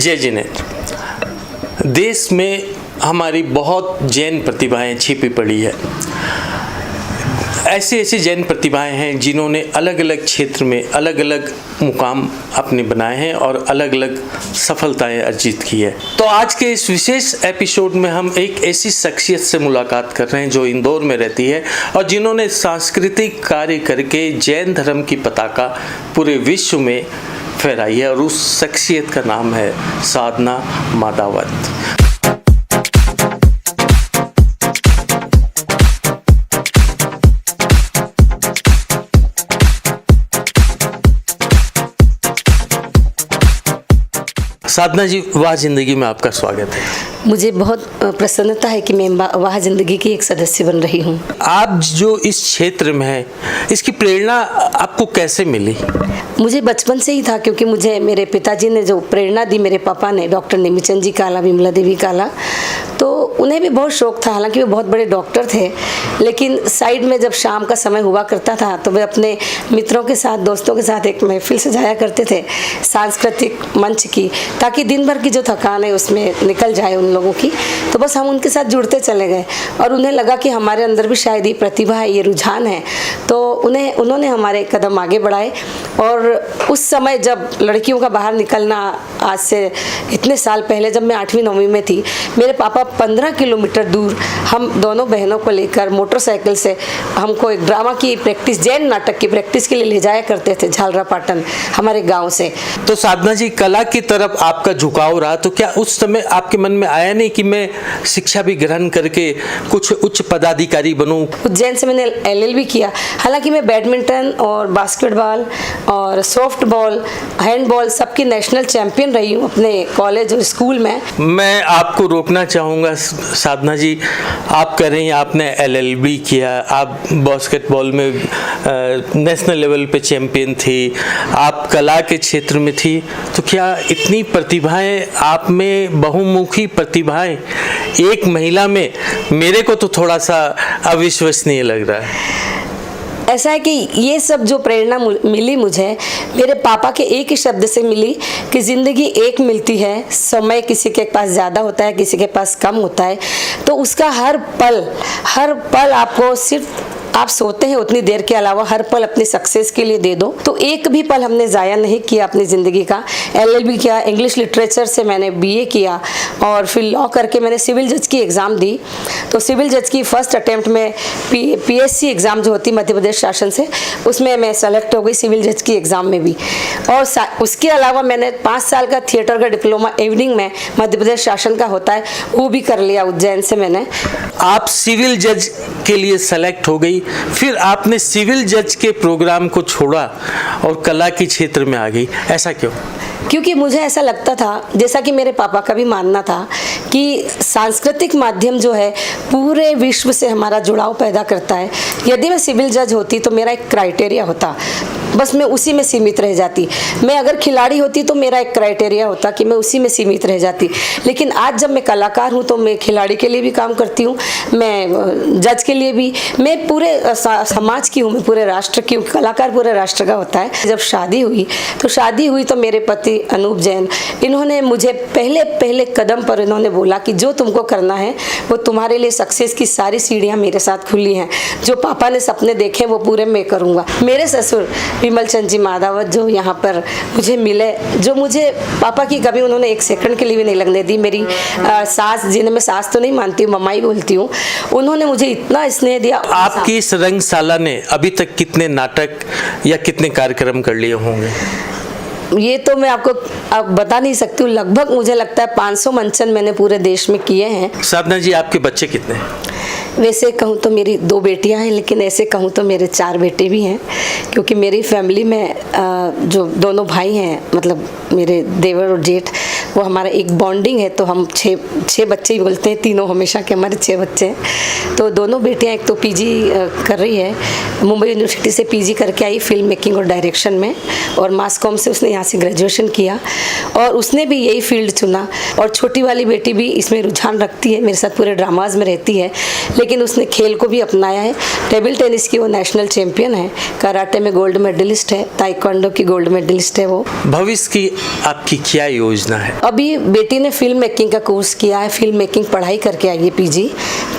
जय जिनेन्द्र। देश में हमारी बहुत जैन प्रतिभाएं छिपी पड़ी है। ऐसी ऐसी जैन प्रतिभाएं हैं जिन्होंने अलग अलग क्षेत्र में अलग अलग मुकाम अपने बनाए हैं और अलग अलग सफलताएं अर्जित की है। तो आज के इस विशेष एपिसोड में हम एक ऐसी शख्सियत से मुलाकात कर रहे हैं जो इंदौर में रहती है और जिन्होंने सांस्कृतिक कार्य करके जैन धर्म की पताका पूरे विश्व में फहराई है और उस शख्सियत का नाम है साधना मादावत। साधना जी, वाह जिंदगी में आपका स्वागत है। मुझे बहुत प्रसन्नता है कि मैं वाह जिंदगी की एक सदस्य बन रही हूँ। आप जो इस क्षेत्र में हैं, इसकी प्रेरणा आपको कैसे मिली? मुझे बचपन से ही था, क्योंकि मुझे मेरे पिताजी ने जो प्रेरणा दी, मेरे पापा ने, डॉक्टर नेमीचंद जी काला, विमला देवी काला, तो उन्हें भी बहुत शौक था। हालांकि वे बहुत बड़े डॉक्टर थे, लेकिन साइड में जब शाम का समय हुआ करता था तो वे अपने मित्रों के साथ, दोस्तों के साथ एक महफिल सजाया करते थे सांस्कृतिक मंच की, ताकि दिन भर की जो थकान है उसमें निकल जाए उन लोगों की। तो बस हम उनके साथ जुड़ते चले गए और उन्हें लगा कि हमारे अंदर भी शायद ये प्रतिभा है, ये रुझान है। तो उन्होंने हमारे कदम आगे बढ़ाए और उस समय जब लड़कियों का बाहर निकलना, आज से इतने साल पहले जब मैं 8वीं 9वीं में थी, मेरे पापा 15 किलोमीटर दूर हम दोनों बहनों को लेकर मोटरसाइकिल से हमको एक ड्रामा की प्रैक्टिस, जैन नाटक की प्रैक्टिस के लिए ले जाया करते थे झालरापाटन हमारे गांव से। तो साधना जी, कला की तरफ आपका झुकाव रहा, तो क्या उस समय आपके मन में आया नहीं कि मैं शिक्षा भी ग्रहण करके कुछ उच्च पदाधिकारी बनूं? उज्जैन से मैंने LLB किया। हालांकि मैं बैडमिंटन और बास्केटबॉल और सॉफ्ट बॉल, हैंडबॉल सबकी नेशनल चैंपियन रही हूँ अपने कॉलेज और स्कूल में। मैं आपको रोकना चाहूँगा साधना जी, आप कह रही हैं आपने LLB किया, आप बास्केटबॉल में नेशनल लेवल पे चैंपियन थी, आप कला के क्षेत्र में थी, तो क्या इतनी प्रतिभाएं आप में, बहुमुखी प्रतिभाएं एक महिला में, मेरे को तो थोड़ा सा अविश्वसनीय लग रहा है। ऐसा है कि ये सब जो प्रेरणा मिली मुझे, मेरे पापा के एक ही शब्द से मिली कि ज़िंदगी एक मिलती है, समय किसी के पास ज़्यादा होता है, किसी के पास कम होता है, तो उसका हर पल आपको सिर्फ आप सोते हैं उतनी देर के अलावा हर पल अपनी सक्सेस के लिए दे दो। तो एक भी पल हमने ज़ाया नहीं किया अपनी ज़िंदगी का। LLB किया, इंग्लिश लिटरेचर से मैंने BA किया और फिर लॉ करके मैंने सिविल जज की एग्ज़ाम दी। तो सिविल जज की फर्स्ट अटेम्प्ट में PSC एग्ज़ाम जो होती मध्य प्रदेश शासन से, उसमें मैं सेलेक्ट हो गई सिविल जज की एग्ज़ाम में भी। और उसके अलावा मैंने 5 साल का थिएटर का डिप्लोमा इवनिंग में मध्य प्रदेश शासन का होता है, वो भी कर लिया उज्जैन से मैंने। आप सिविल जज के लिए सेलेक्ट हो गई, फिर आपने सिविल जज के प्रोग्राम को छोड़ा और कला के क्षेत्र में आ गई, ऐसा क्यों? क्योंकि मुझे ऐसा लगता था, जैसा कि मेरे पापा का भी मानना था, कि सांस्कृतिक माध्यम जो है पूरे विश्व से हमारा जुड़ाव पैदा करता है। यदि मैं सिविल जज होती तो मेरा एक क्राइटेरिया होता, बस मैं उसी में सीमित रह जाती। मैं अगर खिलाड़ी होती तो मेरा एक क्राइटेरिया होता कि मैं उसी में सीमित रह जाती। लेकिन आज जब मैं कलाकार हूँ तो मैं खिलाड़ी के लिए भी काम करती हूँ, मैं जज के लिए भी, मैं पूरे समाज की हूँ, मैं पूरे राष्ट्र की हूँ। कलाकार पूरे राष्ट्र का होता है। जब शादी हुई तो मेरे पति अनूप जैन, इन्होंने मुझे पहले कदम पर इन्होंने बोला कि जो तुमको करना है वो तुम्हारे लिए सक्सेस की सारी सीढ़ियाँ मेरे साथ खुली हैं। जो पापा ने सपने देखे वो पूरे मैं करूँगा। मेरे ससुर विमल चंद जी मादावत जो यहाँ पर मुझे मिले, जो मुझे पापा की कभी उन्होंने एक सेकंड के लिए भी नहीं लगने दी। मेरी सास, जिन्हें मैं सास तो नहीं मानती हूँ, मम्मा ही बोलती हूँ, उन्होंने मुझे इतना स्नेह दिया। आपकी इस रंगशाला ने अभी तक कितने नाटक या कितने कार्यक्रम कर लिए होंगे? ये तो मैं आपको अब बता नहीं सकती हूँ। लगभग मुझे लगता है 500 मंचन मैंने पूरे देश में किए हैं। साधना जी, आपके बच्चे कितने हैं? वैसे कहूँ तो मेरी 2 बेटियां हैं, लेकिन ऐसे कहूँ तो मेरे 4 बेटे भी हैं, क्योंकि मेरी फैमिली में जो दोनों भाई हैं, मतलब मेरे देवर और जेठ, वो हमारा एक बॉन्डिंग है। तो हम 6 बच्चे ही बोलते हैं, तीनों हमेशा के हमारे 6 बच्चे हैं। तो दोनों बेटियां, एक तो PG कर रही है, मुंबई यूनिवर्सिटी से PG करके आई फिल्म मेकिंग और डायरेक्शन में, और मास कॉम से उसने यहाँ से ग्रेजुएशन किया और उसने भी यही फील्ड चुना। और छोटी वाली बेटी भी इसमें रुझान रखती है, मेरे साथ पूरे ड्रामाज में रहती है। लेकिन उसने खेल को भी अपनाया है। टेबल टेनिस की वो नेशनल चैंपियन है, कराटे में गोल्ड मेडलिस्ट है, ताइक्वांडो की गोल्ड मेडलिस्ट है वो। भविष्य की आपकी क्या योजना है? अभी बेटी ने फिल्म मेकिंग का कोर्स किया है, फिल्म मेकिंग पढ़ाई करके आई है पीजी,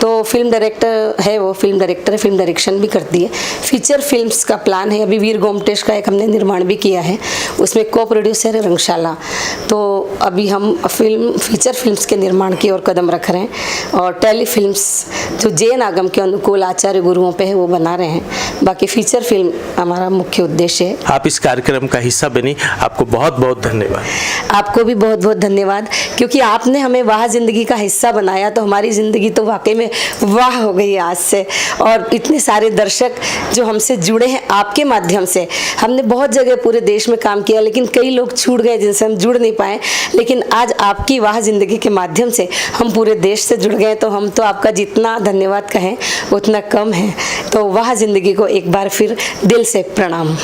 तो फिल्म डायरेक्टर है वो, फिल्म डायरेक्टर है, फिल्म डायरेक्शन भी करती है। फीचर फिल्म्स का प्लान है, अभी वीर गोमटेश का एक हमने निर्माण भी किया है, उसमें को प्रोड्यूसर है रंगशाला। तो अभी हम फीचर फिल्म्स के निर्माण की ओर कदम रख रहे हैं और टेली फिल्म्स जो जैन आगम के अनुकूल आचार्य गुरुओं पे है वो बना रहे हैं। बाकी फीचर फिल्म हमारा मुख्य उद्देश्य है। आप इस कार्यक्रम का हिस्सा बनी, आपको बहुत बहुत धन्यवाद। आपको भी बहुत बहुत धन्यवाद, क्योंकि आपने हमें वाह जिंदगी का हिस्सा बनाया, तो हमारी ज़िंदगी तो वाकई में वाह हो गई आज से। और इतने सारे दर्शक जो हमसे जुड़े हैं आपके माध्यम से, हमने बहुत जगह पूरे देश में काम किया, लेकिन कई लोग छूट गए जिनसे हम जुड़ नहीं पाए, लेकिन आज आपकी वाह जिंदगी के माध्यम से हम पूरे देश से जुड़ गए, तो हम तो आपका जितना धन्यवाद कहें उतना कम है। तो वाह जिंदगी को एक बार फिर दिल से प्रणाम।